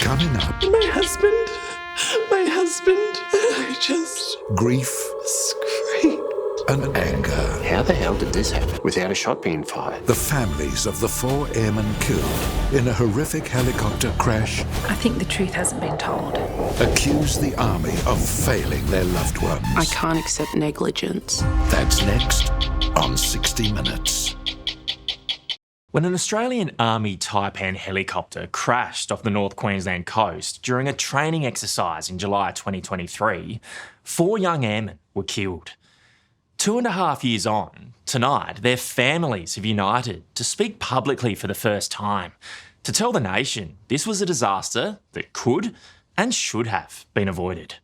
coming up. My husband. I just Grief screamed. and anger. How the hell did this happen without a shot being fired? The families of the 4 airmen killed in a horrific helicopter crash I think the truth hasn't been told. accuse the army of failing their loved ones. I can't accept negligence. That's next on 60 Minutes. When an Australian Army Taipan helicopter crashed off the North Queensland coast during a training exercise in July 2023, 4 young airmen were killed. 2.5 years on, tonight their families have united to speak publicly for the first time, to tell the nation this was a disaster that could and should have been avoided.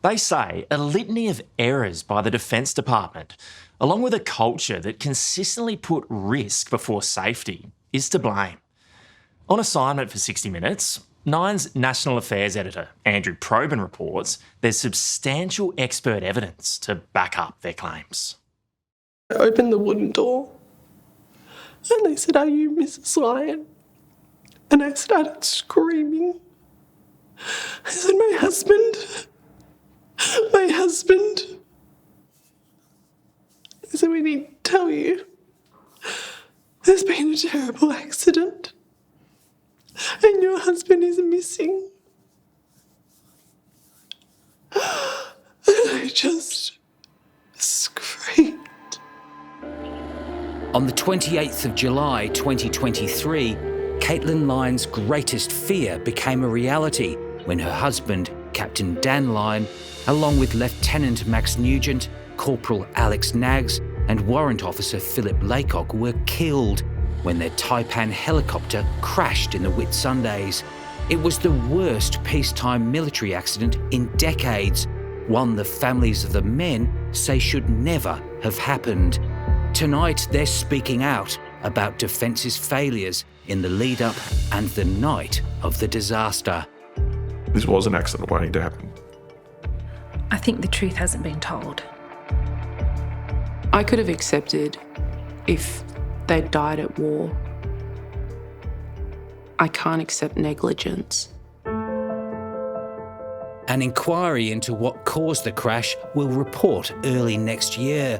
They say a litany of errors by the Defence Department, along with a culture that consistently put risk before safety, is to blame. On assignment for 60 Minutes, Nine's National Affairs editor, Andrew Probyn, reports there's substantial expert evidence to back up their claims. I opened the wooden door and they said, "Are you Mrs. Lyon?" And I started screaming. I said, my husband. I said, "We need to tell you there's been a terrible accident and your husband is missing." And I just screamed. On the 28th of July 2023, Caitlin Lyon's greatest fear became a reality when her husband, Captain Dann Lyon, along with Lieutenant Max Nugent, Corporal Naggs and Warrant Officer Phillip Laycock were killed when their Taipan helicopter crashed in the Whitsundays. It was the worst peacetime military accident in decades, one the families of the men say should never have happened. Tonight, they're speaking out about Defence's failures in the lead-up and the night of the disaster. This was an accident waiting to happen. I think the truth hasn't been told. I could have accepted if they'd died at war. I can't accept negligence. An inquiry into what caused the crash will report early next year.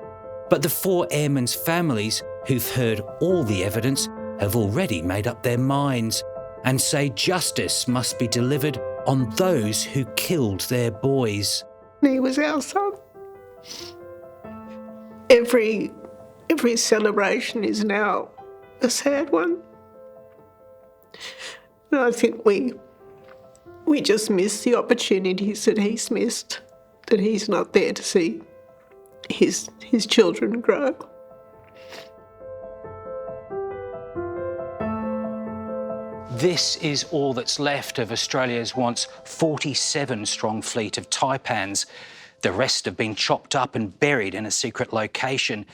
But the 4 airmen's families, who've heard all the evidence, have already made up their minds and say justice must be delivered on those who killed their boys. He was our son. Every celebration is now a sad one. And I think we just miss the opportunities that he's missed, that he's not there to see his children grow. This is all that's left of Australia's once 47-strong fleet of Taipans. The rest have been chopped up and buried in a secret location.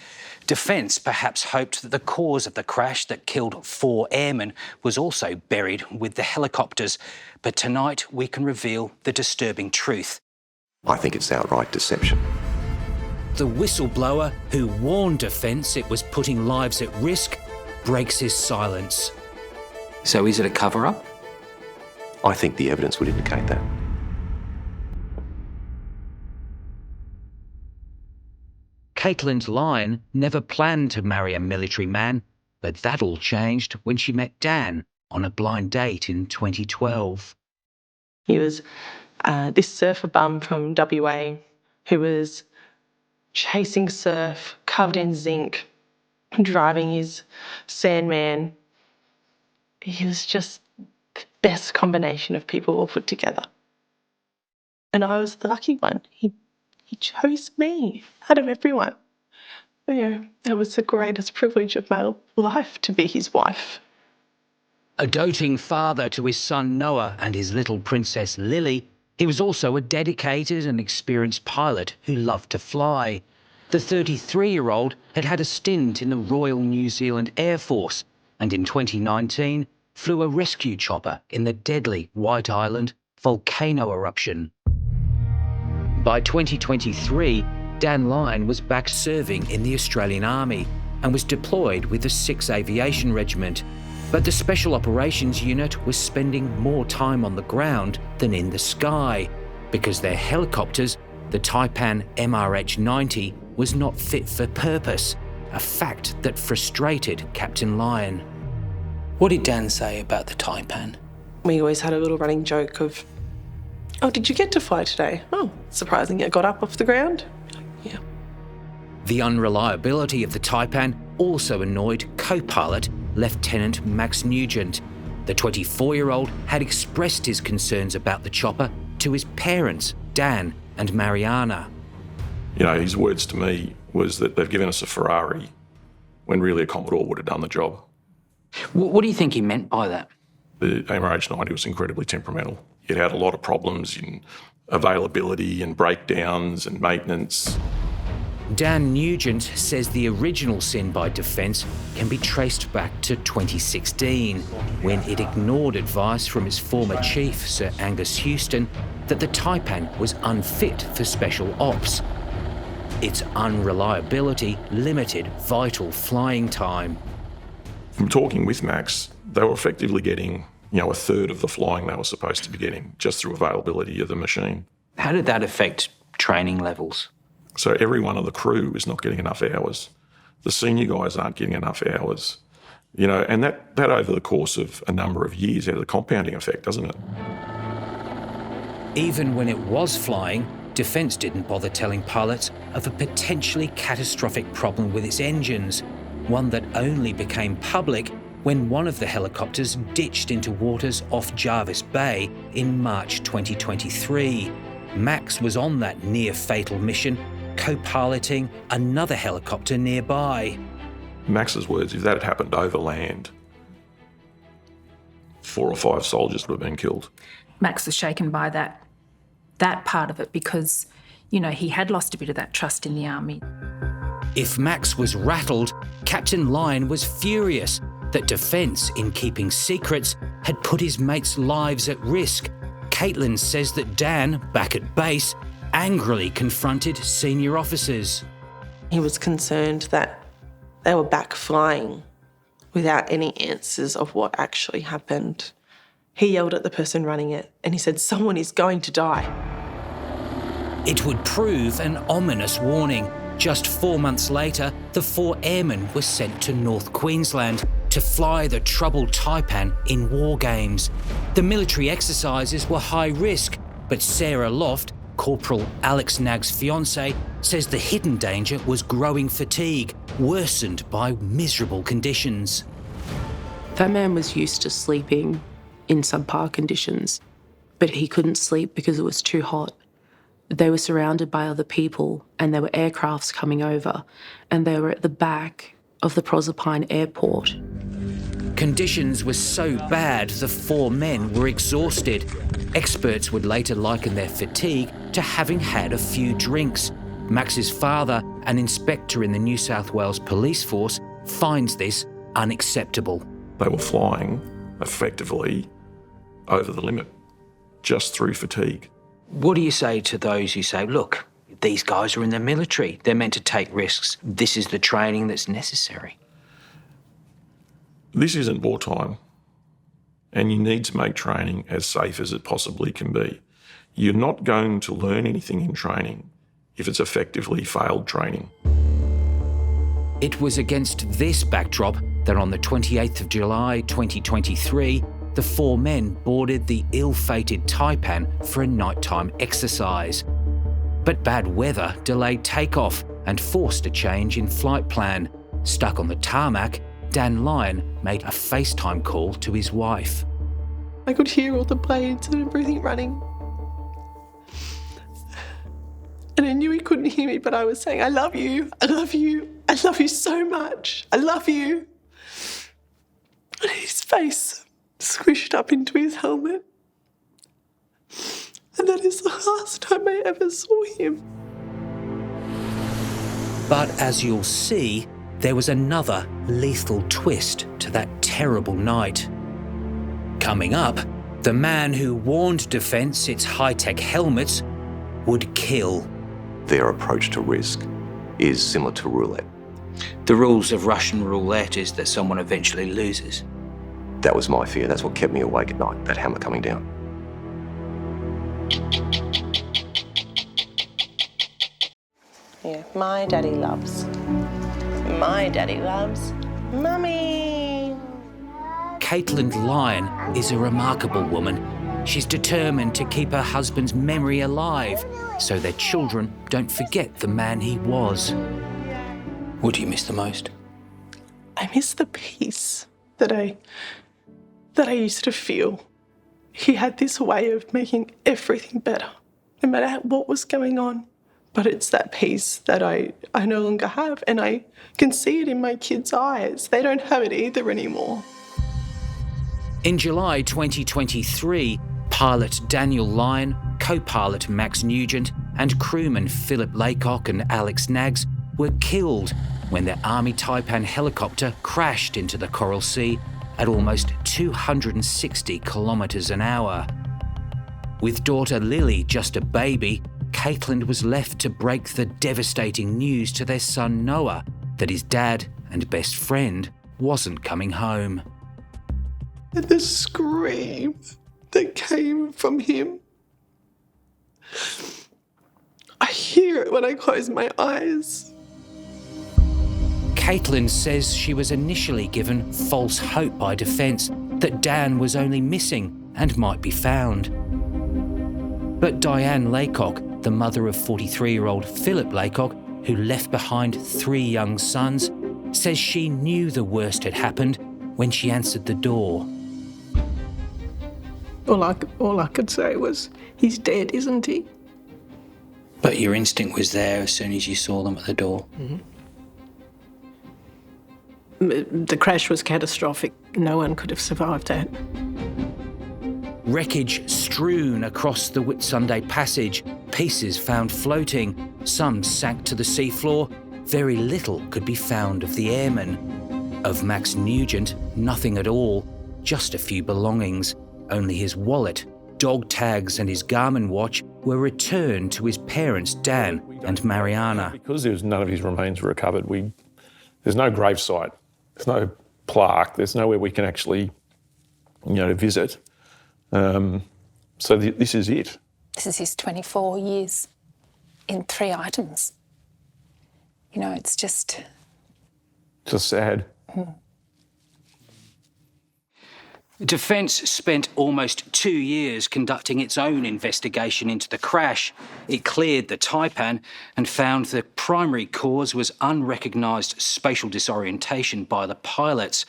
Defence perhaps hoped that the cause of the crash that killed 4 airmen was also buried with the helicopters. But tonight we can reveal the disturbing truth. I think it's outright deception. The whistleblower who warned Defence it was putting lives at risk breaks his silence. So is it a cover-up? I think the evidence would indicate that. Caitlin Lyon never planned to marry a military man, but that all changed when she met Dan on a blind date in 2012. He was this surfer bum from WA who was chasing surf, covered in zinc, driving his Sandman. He was just the best combination of people all put together. And I was the lucky one. He chose me out of everyone. It was the greatest privilege of my life to be his wife. A doting father to his son Noah and his little princess Lily, he was also a dedicated and experienced pilot who loved to fly. The 33-year-old had had a stint in the Royal New Zealand Air Force and in 2019 flew a rescue chopper in the deadly White Island volcano eruption. By 2023, Dan Lyon was back serving in the Australian Army and was deployed with the 6th Aviation Regiment. But the Special Operations Unit was spending more time on the ground than in the sky because their helicopters, the Taipan MRH-90, was not fit for purpose, a fact that frustrated Captain Lyon. What did Dan say about the Taipan? We always had a little running joke of, "Oh, did you get to fly today? Oh, surprising it got up off the ground." Yeah. The unreliability of the Taipan also annoyed co-pilot Lieutenant Max Nugent. The 24-year-old had expressed his concerns about the chopper to his parents, Dan and Mariana. You know, his words to me was that they've given us a Ferrari when really a Commodore would have done the job. What do you think he meant by that? The MRH-90 was incredibly temperamental. It had a lot of problems in availability and breakdowns and maintenance. Dan Nugent says the original sin by Defence can be traced back to 2016, when it ignored advice from its former chief, Sir Angus Houston, that the Taipan was unfit for special ops. Its unreliability limited vital flying time. From talking with Max, they were effectively getting, a third of the flying they were supposed to be getting just through availability of the machine. How did that affect training levels? So every one of the crew is not getting enough hours. The senior guys aren't getting enough hours. And that over the course of a number of years has a compounding effect, doesn't it? Even when it was flying, Defence didn't bother telling pilots of a potentially catastrophic problem with its engines, one that only became public when one of the helicopters ditched into waters off Jarvis Bay in March 2023. Max was on that near-fatal mission, co-piloting another helicopter nearby. Max's words, if that had happened over land, 4 or 5 soldiers would have been killed. Max was shaken by that part of it because, he had lost a bit of that trust in the army. If Max was rattled, Captain Lyon was furious that Defence, in keeping secrets, had put his mates' lives at risk. Caitlin says that Dan, back at base, angrily confronted senior officers. He was concerned that they were back flying without any answers of what actually happened. He yelled at the person running it and he said, "Someone is going to die." It would prove an ominous warning. Just 4 months later, the 4 airmen were sent to North Queensland to fly the troubled Taipan in war games. The military exercises were high risk, but Sarah Loft, Corporal Alex Naggs' fiancée, says the hidden danger was growing fatigue, worsened by miserable conditions. That man was used to sleeping in subpar conditions, but he couldn't sleep because it was too hot. They were surrounded by other people and there were aircrafts coming over, and they were at the back of the Proserpine airport. Conditions were so bad the 4 men were exhausted. Experts would later liken their fatigue to having had a few drinks. Max's father, an inspector in the New South Wales Police Force, finds this unacceptable. They were flying effectively over the limit, just through fatigue. What do you say to those who say, look, these guys are in the military, they're meant to take risks, this is the training that's necessary? This isn't wartime, and you need to make training as safe as it possibly can be. You're not going to learn anything in training if it's effectively failed training. It was against this backdrop that on the 28th of July 2023, the 4 men boarded the ill-fated Taipan for a nighttime exercise. But bad weather delayed takeoff and forced a change in flight plan. Stuck on the tarmac, Dan Lyon made a FaceTime call to his wife. I could hear all the blades and everything running. And I knew he couldn't hear me, but I was saying, "I love you, I love you, I love you so much, I love you." And his face squished up into his helmet. And that is the last time I ever saw him. But as you'll see, there was another lethal twist to that terrible night. Coming up, the man who warned Defence its high-tech helmets would kill. Their approach to risk is similar to roulette. The rules of Russian roulette is that someone eventually loses. That was my fear. That's what kept me awake at night, that hammer coming down. Yeah, my daddy loves Mummy. Captain Lyon is a remarkable woman. She's determined to keep her husband's memory alive so their children don't forget the man he was. What do you miss the most? I miss the peace that I used to feel. He had this way of making everything better, no matter what was going on. But it's that peace that I no longer have, and I can see it in my kids' eyes. They don't have it either anymore. In July 2023, pilot Daniel Lyon, co-pilot Max Nugent, and crewmen Phillip Laycock and Alex Naggs were killed when their Army Taipan helicopter crashed into the Coral Sea at almost 260 kilometres an hour. With daughter Lily just a baby, Caitlin was left to break the devastating news to their son Noah that his dad and best friend wasn't coming home. And the scream that came from him, I hear it when I close my eyes. Caitlin says she was initially given false hope by Defence that Dan was only missing and might be found. But Diane Laycock, the mother of 43-year-old Phillip Laycock, who left behind 3 young sons, says she knew the worst had happened when she answered the door. All I could say was, he's dead, isn't he? But your instinct was there as soon as you saw them at the door. The crash was catastrophic. No one could have survived that. Wreckage strewn across the Whitsunday Passage, pieces found floating, some sank to the seafloor. Very little could be found of the airmen. Of Max Nugent, nothing at all, just a few belongings. Only his wallet, dog tags and his Garmin watch were returned to his parents, Dan and Mariana. Because none of his remains were recovered, there's no gravesite, there's no plaque, there's nowhere we can actually, visit. So this is it. This is his 24 years in 3 items. It's just... Just sad. Defence spent almost 2 years conducting its own investigation into the crash. It cleared the Taipan and found the primary cause was unrecognised spatial disorientation by the pilots,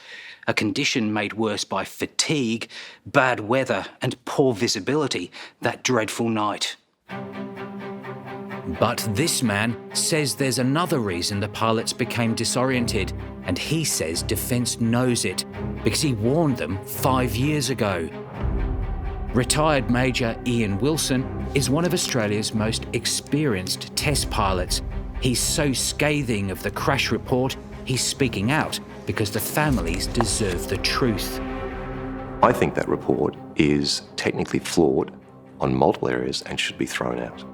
a condition made worse by fatigue, bad weather and poor visibility that dreadful night. But this man says there's another reason the pilots became disoriented, and he says Defence knows it because he warned them 5 years ago. Retired Major Ian Wilson is one of Australia's most experienced test pilots. He's so scathing of the crash report, he's speaking out because the families deserve the truth. I think that report is technically flawed on multiple areas and should be thrown out.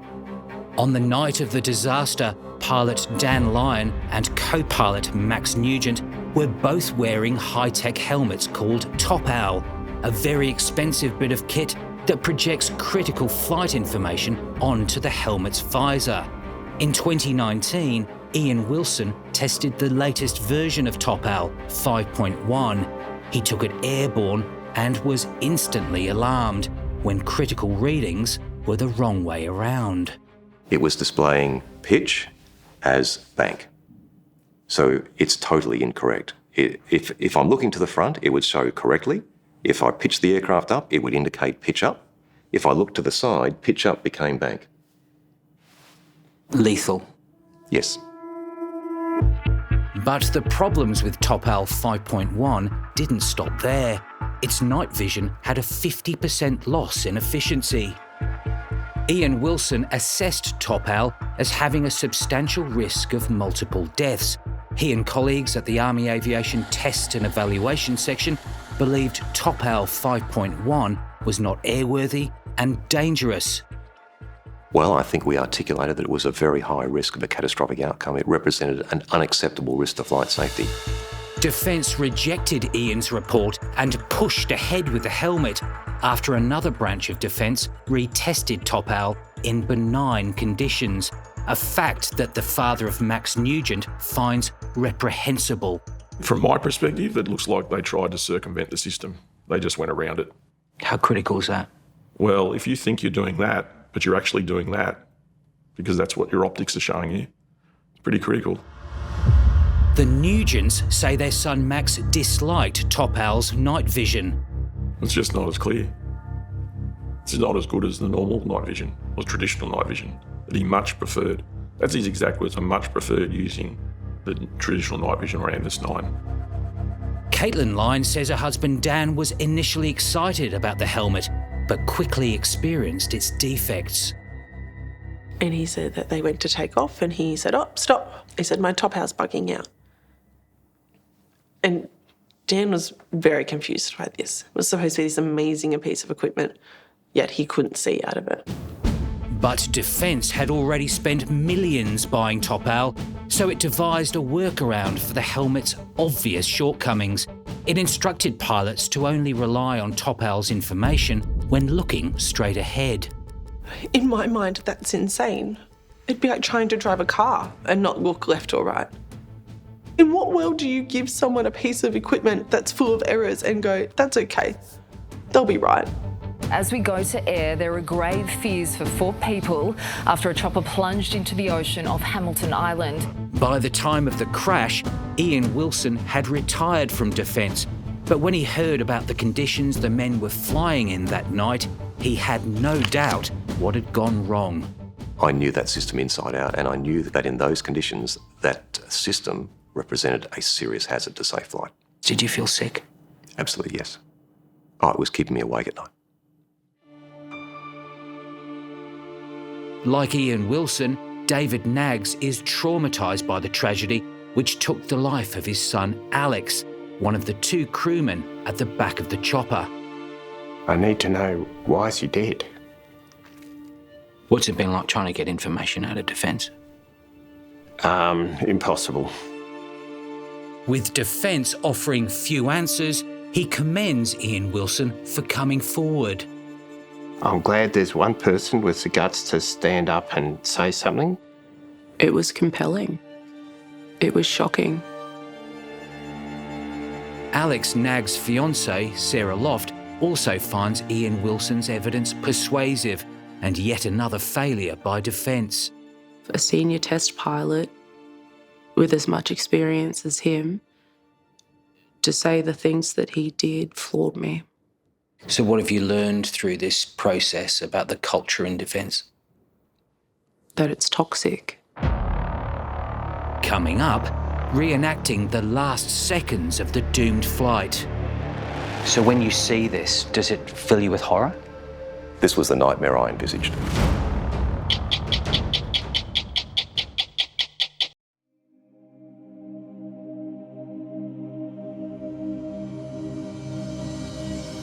On the night of the disaster, pilot Dan Lyon and co-pilot Max Nugent were both wearing high-tech helmets called Topowl, a very expensive bit of kit that projects critical flight information onto the helmet's visor. In 2019, Ian Wilson tested the latest version of Topowl, 5.1. He took it airborne and was instantly alarmed when critical readings were the wrong way around. It was displaying pitch as bank. So it's totally incorrect. If I'm looking to the front, it would show correctly. If I pitched the aircraft up, it would indicate pitch up. If I looked to the side, pitch up became bank. Lethal. Yes. But the problems with Topowl 5.1 didn't stop there. Its night vision had a 50% loss in efficiency. Ian Wilson assessed Topowl as having a substantial risk of multiple deaths. He and colleagues at the Army Aviation Test and Evaluation Section believed Topowl 5.1 was not airworthy and dangerous. Well, I think we articulated that it was a very high risk of a catastrophic outcome. It represented an unacceptable risk to flight safety. Defence rejected Ian's report and pushed ahead with the helmet after another branch of Defence retested Topowl in benign conditions, a fact that the father of Max Nugent finds reprehensible. From my perspective, it looks like they tried to circumvent the system. They just went around it. How critical is that? Well, if you think you're doing that, but you're actually doing that, because that's what your optics are showing you, it's pretty critical. The Nugents say their son Max disliked Topowl's night vision. It's just not as clear. It's not as good as the normal night vision, or traditional night vision, that he much preferred. That's his exact words, I much preferred using the traditional night vision around this 9. Captain Lyon says her husband Dan was initially excited about the helmet, but quickly experienced its defects. And he said that they went to take off and he said, "Oh, stop." He said, "My Topowl's bugging out." And Dan was very confused by this. It was supposed to be this amazing piece of equipment, yet he couldn't see out of it. But Defence had already spent millions buying Topowl, so it devised a workaround for the helmet's obvious shortcomings. It instructed pilots to only rely on Topowl's information when looking straight ahead. In my mind, that's insane. It'd be like trying to drive a car and not look left or right. In what world do you give someone a piece of equipment that's full of errors and go, "That's okay, they'll be right"? As we go to air, there are grave fears for 4 people after a chopper plunged into the ocean off Hamilton Island. By the time of the crash, Ian Wilson had retired from Defence, but when he heard about the conditions the men were flying in that night, he had no doubt what had gone wrong. I knew that system inside out, and I knew that in those conditions, that system represented a serious hazard to safe flight. Did you feel sick? Absolutely, yes. Oh, it was keeping me awake at night. Like Ian Wilson, David Naggs is traumatised by the tragedy which took the life of his son Alex, one of the 2 crewmen at the back of the chopper. I need to know why is he dead. What's it been like trying to get information out of Defence? Impossible. With Defence offering few answers, he commends Ian Wilson for coming forward. I'm glad there's one person with the guts to stand up and say something. It was compelling. It was shocking. Alex Naggs' fiancée, Sarah Loft, also finds Ian Wilson's evidence persuasive and yet another failure by Defence. A senior test pilot with as much experience as him, to say the things that he did floored me. So what have you learned through this process about the culture in Defence? That it's toxic. Coming up, reenacting the last seconds of the doomed flight. So when you see this, does it fill you with horror? This was the nightmare I envisaged.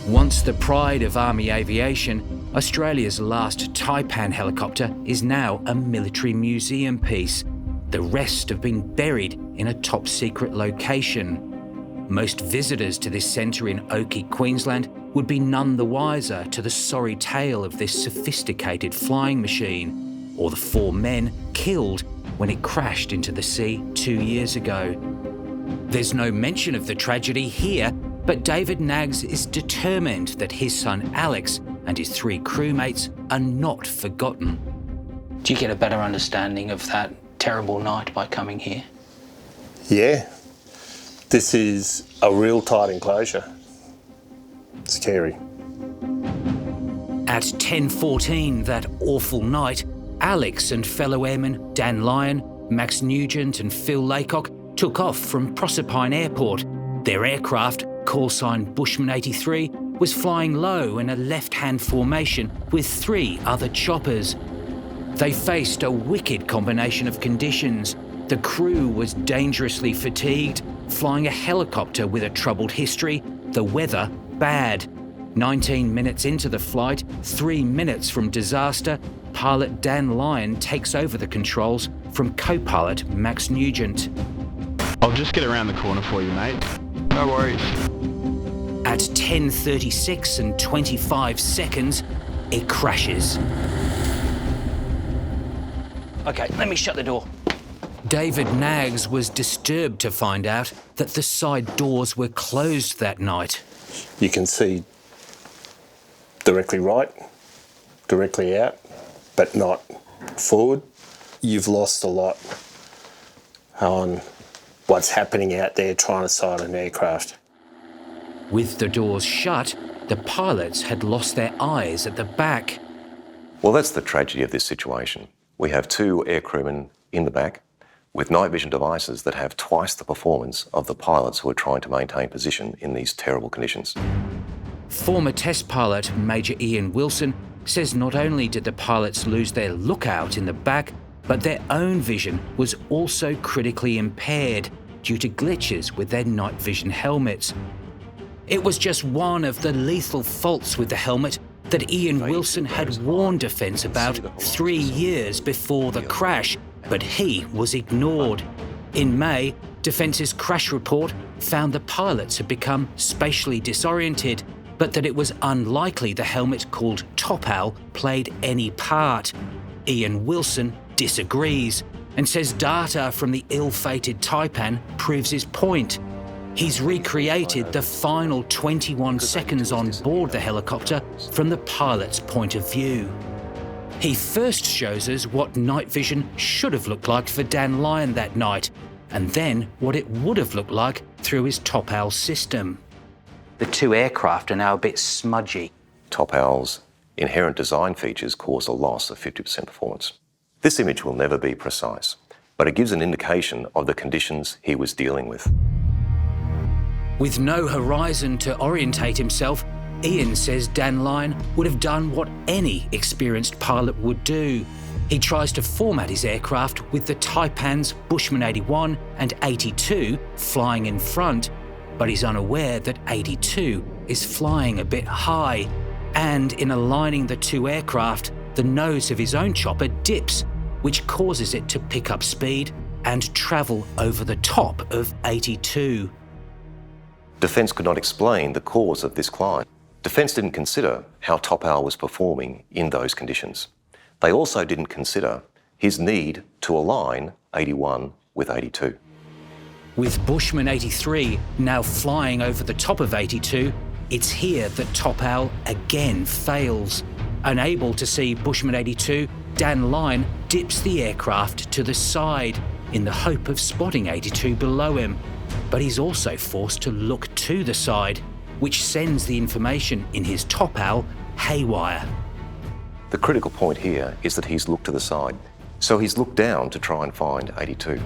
Once the pride of Army aviation, Australia's last Taipan helicopter is now a military museum piece. The rest have been buried in a top-secret location. Most visitors to this centre in Oakey, Queensland, would be none the wiser to the sorry tale of this sophisticated flying machine, or the 4 men killed when it crashed into the sea 2 years ago. There's no mention of the tragedy here, but David Naggs is determined that his son Alex and his 3 crewmates are not forgotten. Do you get a better understanding of that terrible night by coming here? Yeah. This is a real tight enclosure. Scary. At 10:14 that awful night, Alex and fellow airmen Dan Lyon, Max Nugent and Phil Laycock took off from Proserpine Airport. Their aircraft, call sign Bushman 83, was flying low in a left-hand formation with 3 other choppers. They faced a wicked combination of conditions. The crew was dangerously fatigued, flying a helicopter with a troubled history, the weather bad. 19 minutes into the flight, 3 minutes from disaster, pilot Dan Lyon takes over the controls from co-pilot Max Nugent. I'll just get around the corner for you, mate. No worries. At 10:36 and 25 seconds, it crashes. Okay, let me shut the door. David Naggs was disturbed to find out that the side doors were closed that night. You can see directly right, directly out, but not forward. You've lost a lot on what's happening out there trying to sight an aircraft. With the doors shut, the pilots had lost their eyes at the back. Well, that's the tragedy of this situation. We have 2 aircrewmen in the back with night vision devices that have twice the performance of the pilots who are trying to maintain position in these terrible conditions. Former test pilot Major Ian Wilson says not only did the pilots lose their lookout in the back, but their own vision was also critically impaired due to glitches with their night vision helmets. It was just one of the lethal faults with the helmet that Ian Wilson had warned Defence about 3 years before the crash, but he was ignored. In May, Defence's crash report found the pilots had become spatially disoriented, but that it was unlikely the helmet called Topowl played any part. Ian Wilson disagrees and says data from the ill-fated Taipan proves his point. He's recreated the final 21 seconds on board the helicopter from the pilot's point of view. He first shows us what night vision should have looked like for Dan Lyon that night, and then what it would have looked like through his Topowl system. The 2 aircraft are now a bit smudgy. Topowl's inherent design features cause a loss of 50% performance. This image will never be precise, but it gives an indication of the conditions he was dealing with. With no horizon to orientate himself, Ian says Dan Lyon would have done what any experienced pilot would do. He tries to format his aircraft with the Taipans Bushman 81 and 82 flying in front, but he's unaware that 82 is flying a bit high, and in aligning the 2 aircraft, the nose of his own chopper dips, which causes it to pick up speed and travel over the top of 82. Defence could not explain the cause of this climb. Defence didn't consider how Topowl was performing in those conditions. They also didn't consider his need to align 81 with 82. With Bushman 83 now flying over the top of 82, it's here that Topowl again fails. Unable to see Bushman 82, Dan Lyon dips the aircraft to the side in the hope of spotting 82 below him. But he's also forced to look to the side, which sends the information in his Topowl haywire. The critical point here is that he's looked to the side, so he's looked down to try and find 82.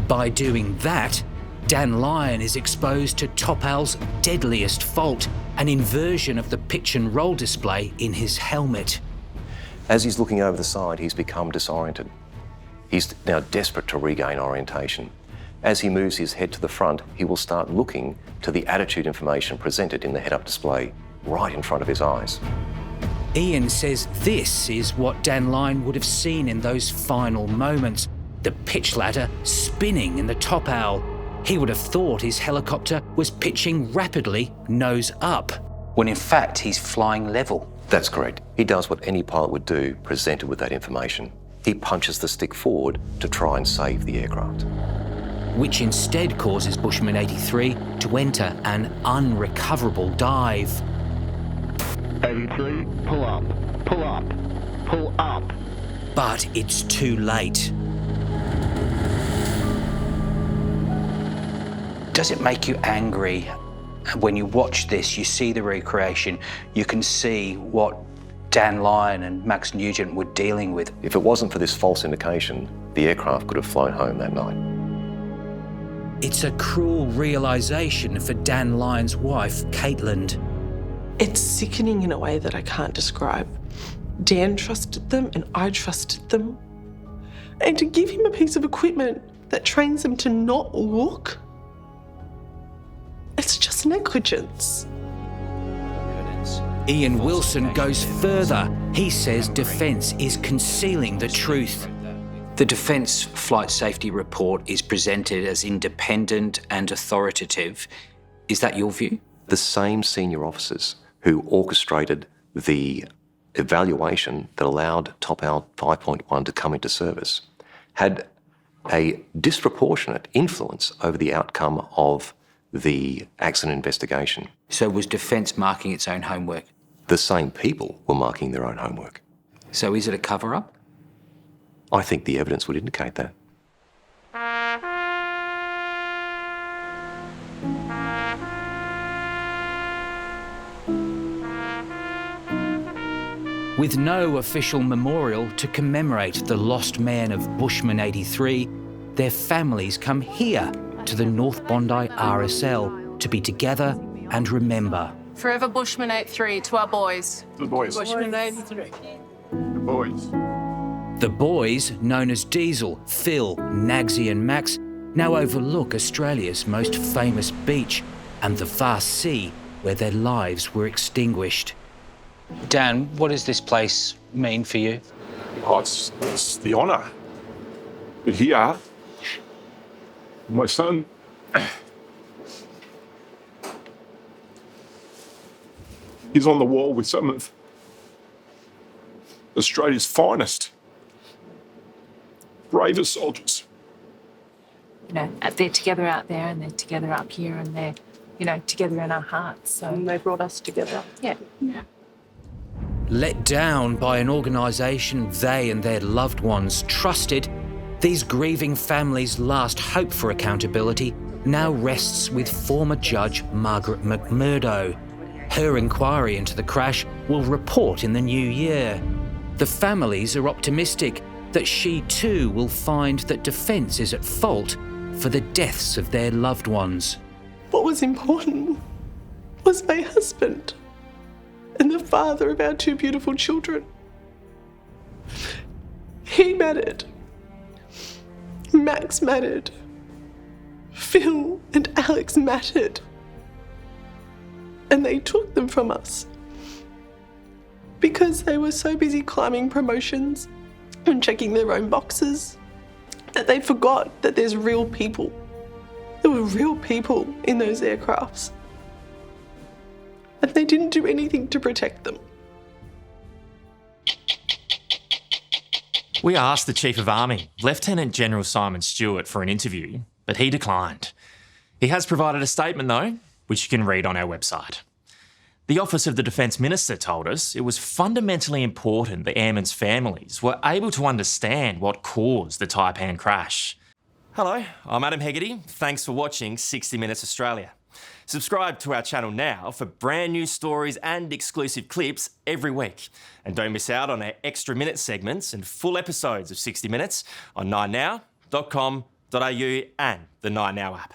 By doing that, Dan Lyon is exposed to Topowl's deadliest fault, an inversion of the pitch and roll display in his helmet. As he's looking over the side, he's become disoriented. He's now desperate to regain orientation. As he moves his head to the front, he will start looking to the attitude information presented in the head-up display right in front of his eyes. Ian says this is what Dan Lyon would have seen in those final moments, the pitch ladder spinning in the Topowl. He would have thought his helicopter was pitching rapidly, nose up, when in fact he's flying level. That's correct. He does what any pilot would do presented with that information. He punches the stick forward to try and save the aircraft, which instead causes Bushman 83 to enter an unrecoverable dive. 83, pull up, pull up, pull up. But it's too late. Does it make you angry? When you watch this, you see the recreation, you can see what Dan Lyon and Max Nugent were dealing with. If it wasn't for this false indication, the aircraft could have flown home that night. It's a cruel realisation for Dan Lyon's wife, Caitlin. It's sickening in a way that I can't describe. Dan trusted them and I trusted them. And to give him a piece of equipment that trains him to not look, it's just negligence. Ian Wilson goes further. He says Defence is concealing the truth. The Defence Flight Safety Report is presented as independent and authoritative. Is that your view? The same senior officers who orchestrated the evaluation that allowed Topowl 5.1 to come into service had a disproportionate influence over the outcome of the accident investigation. So was Defence marking its own homework? The same people were marking their own homework. So is it a cover-up? I think the evidence would indicate that. With no official memorial to commemorate the lost man of Bushman 83, their families come here to the North Bondi RSL to be together and remember. Forever Bushman 83 to our boys. The boys. Bushman 83. The boys. The boys, known as Diesel, Phil, Naggsy and Max, now overlook Australia's most famous beach and the vast sea where their lives were extinguished. Dan, what does this place mean for you? Oh, it's the honour. But here, my son, he's on the wall with some of Australia's finest, bravest soldiers. You know, they're together out there and they're together up here and they're, you know, together in our hearts. So And they brought us together. yeah. Let down by an organisation they and their loved ones trusted, these grieving families' last hope for accountability now rests with former Judge Margaret McMurdo. Her inquiry into the crash will report in the new year. The families are optimistic that she too will find that Defence is at fault for the deaths of their loved ones. What was important was my husband and the father of our two beautiful children. He mattered. Max mattered. Phil and Alex mattered. And they took them from us because they were so busy climbing promotions and checking their own boxes that they forgot that there's real people. There were real people in those aircrafts. And they didn't do anything to protect them. We asked the Chief of Army, Lieutenant General Simon Stewart, for an interview, but he declined. He has provided a statement though, which you can read on our website. The Office of the Defence Minister told us it was fundamentally important the airmen's families were able to understand what caused the Taipan crash. Hello, I'm Adam Hegarty. Thanks for watching 60 Minutes Australia. Subscribe to our channel now for brand new stories and exclusive clips every week. And don't miss out on our extra minute segments and full episodes of 60 Minutes on 9now.com.au and the 9Now app.